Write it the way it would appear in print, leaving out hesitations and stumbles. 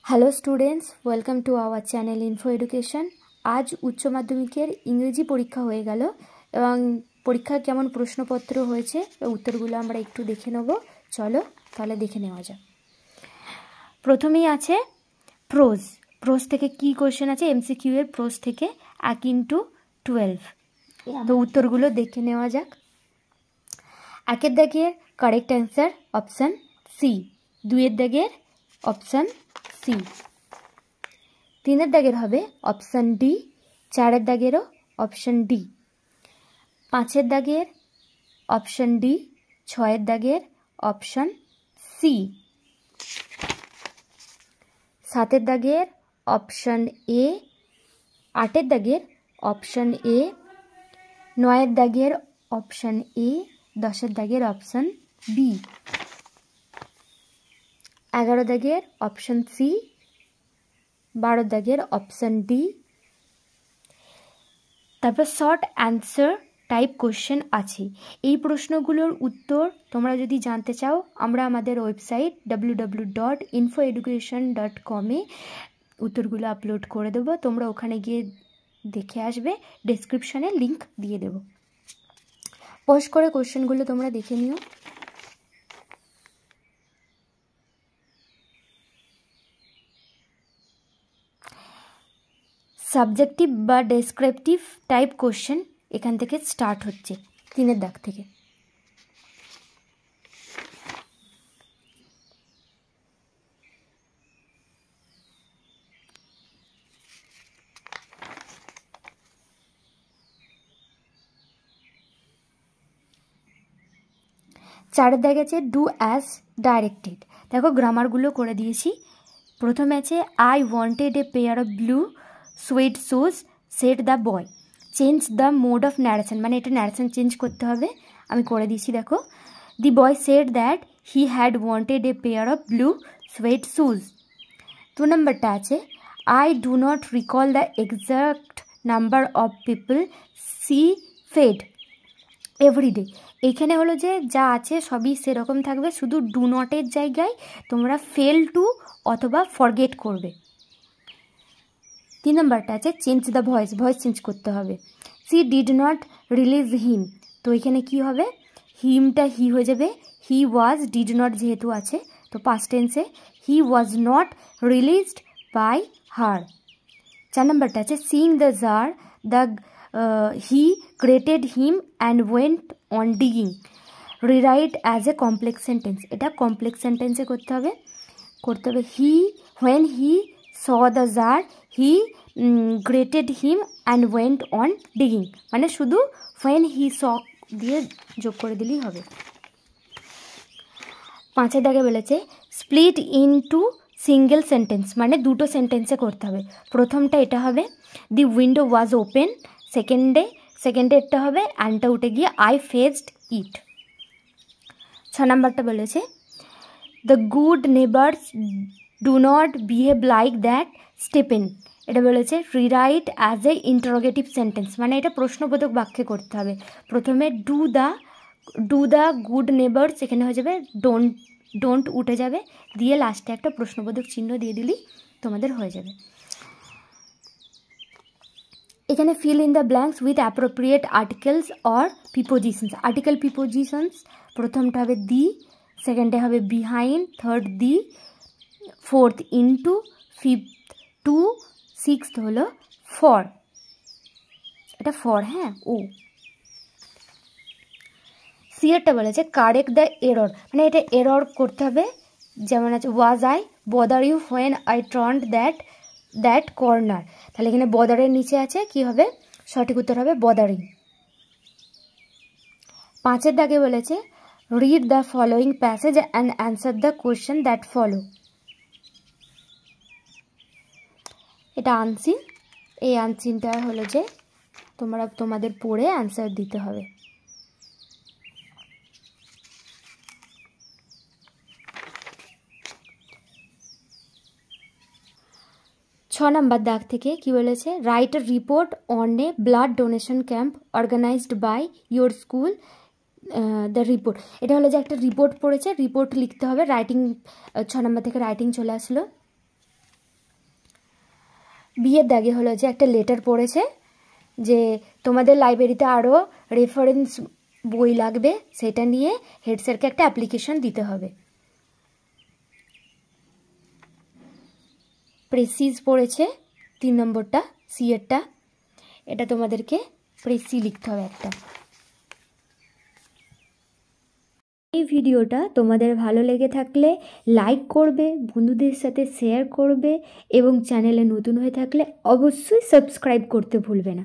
Hello students, welcome to our channel info education. আজ উচ্চ মাধ্যমিকের ইংরেজি পরীক্ষা হয়ে গেল এবং পরীক্ষায় কেমন প্রশ্নপত্র হয়েছে উত্তরগুলো আমরা একটু দেখে নেব। চলো তাহলে দেখে নেওয়া যাক। প্রথমেই আছে প্রোজ। প্রোজ থেকে কি কোশ্চেন আছে? এমসিকিউ এর প্রোজ থেকে 1x12। তো উত্তরগুলো দেখে নেওয়া যাক। একের দাগের কারেক্ট অ্যান্সার অপশান সি। দুইয়ের দাগের অপশান সি। তিনের দাগের হবে অপশান ডি। চারের দাগেরও অপশান ডি। পাঁচের দাগের অপশান ডি। ছয়ের দাগের অপশান সি। সাতের দাগের অপশান এ। আটের দাগের অপশান এ। নয়ের দাগের অপশান এ। দশের দাগের অপশান বি। 11 দাগের অপশান সি। 12 দাগের অপশান ডি। তারপর শর্ট অ্যান্সার টাইপ কোশ্চেন আছে। এই প্রশ্নগুলোর উত্তর তোমরা যদি জানতে চাও, আমরা আমাদের ওয়েবসাইট www.infoeducation.com উত্তরগুলো আপলোড করে দেবো। তোমরা ওখানে গিয়ে দেখে আসবে, ডেসক্রিপশানে লিংক দিয়ে দেবো। পজ করে কোশ্চেনগুলো তোমরা দেখে নিও। সাবজেক্টিভ বা ডেসক্রিপটিভ টাইপ কোশ্চেন এখান থেকে স্টার্ট হচ্ছে, তিনের দাগ থেকে। চারের দাগে আছে ডু অ্যাজ ডাইরেক্টেড। দেখো গ্রামারগুলো করে দিয়েছি। প্রথমে আছে I wanted a pair of blue suede shoes said the boy. Change the mode of narration, মানে এটা ন্যারেশন চেঞ্জ করতে হবে। আমি করে দিয়েছি, দেখো। The boy said that he had wanted a pair of blue suede shoes. 2 নম্বরটা আছে I do not recall the exact number of people she fed everyday. এইখানে হলো যে যা আছে সবই সেরকম থাকবে, শুধু ডু নটের জায়গায় তোমরা ফেল টু অথবা ফরগেট করবে। 3 নম্বরটা আছে change the voice, voice change করতে হবে। সি ডিড নট রিলিজ হিম, তো এখানে কি হবে? হিমটা হি হয়ে যাবে। হি ওয়াজ, ডিড নট যেহেতু আছে তো পাস্ট টেন্সে, he was not released by her. 4 নম্বরটা আছে seeing the jar the he created him and went on digging. Rewrite as a complex sentence. এটা complex sentence করতে হবে। when he saw the jar he created him and went on digging, মানে শুধু when he saw দিয়ে যোগ করে দিলেই হবে। 5 দাগে বলেছে split into single sentence, মানে দুটো সেন্টেন্সে করতে হবে। প্রথমটা এটা হবে the window was open, সেকেন্ডেরটা হবে অ্যান্ডটা উঠে গিয়ে আই ফেসড ইট। 6 নম্বরটা বলেছে the good neighbours do not behave like that Stephen. এটা বলেছে rewrite as a interrogative sentence, মানে এটা প্রশ্নবোধক বাক্যে করতে হবে। প্রথমে ডু দ্য গুড নেবার্স, এখানে হয়ে যাবে ডোন্ট উঠে যাবে, দিয়ে লাস্টে একটা প্রশ্নবোধক চিহ্ন দিয়ে দিলেই তোমাদের হয়ে যাবে। এখানে fill in the blanks with appropriate articles or prepositions. Article prepositions প্রথমটা হবে দি, সেকেন্ডে হবে behind, third the, fourth into, fifth to, sixth হলো ফর। এটা ফর, হ্যাঁ ও। সিয়ারটা বলেছে কারেক্ট দ্য এরর, মানে এটা এরর করতে হবে। যেমন আছে was I bother you when I turned that corner, তাহলে এখানে বদারের নিচে আছে কি হবে? সঠিক উত্তর হবে বদারিং। 5 দাগে বলেছে read the following passage and answer the question that follow. এটা আনসিন। এই আনসিনটা হলো যে তোমাদের পড়ে অ্যান্সার দিতে হবে। ছ নম্বর দাগ থেকে কি বলেছে write a report on a blood donation camp organised by your school the report. এটা হলো যে একটা রিপোর্ট পড়েছে, রিপোর্ট লিখতে হবে। রাইটিং 6 নম্বর থেকে রাইটিং চলে আসলো। বিয়ের দাগে হলো যে একটা লেটার পড়েছে যে তোমাদের লাইব্রেরিতে আরও রেফারেন্স বই লাগবে, সেটা নিয়ে হেড স্যারকে একটা অ্যাপ্লিকেশন দিতে হবে। প্রেসিজ পড়েছে 3 নম্বরটা, সি এরটা, এটা তোমাদেরকে প্রেসি লিখতে হবে একটা। এই ভিডিওটা তোমাদের ভালো লেগে থাকলে লাইক করবে, বন্ধুদের সাথে শেয়ার করবে এবং চ্যানেলে নতুন হয়ে থাকলে অবশ্যই সাবস্ক্রাইব করতে ভুলবে না।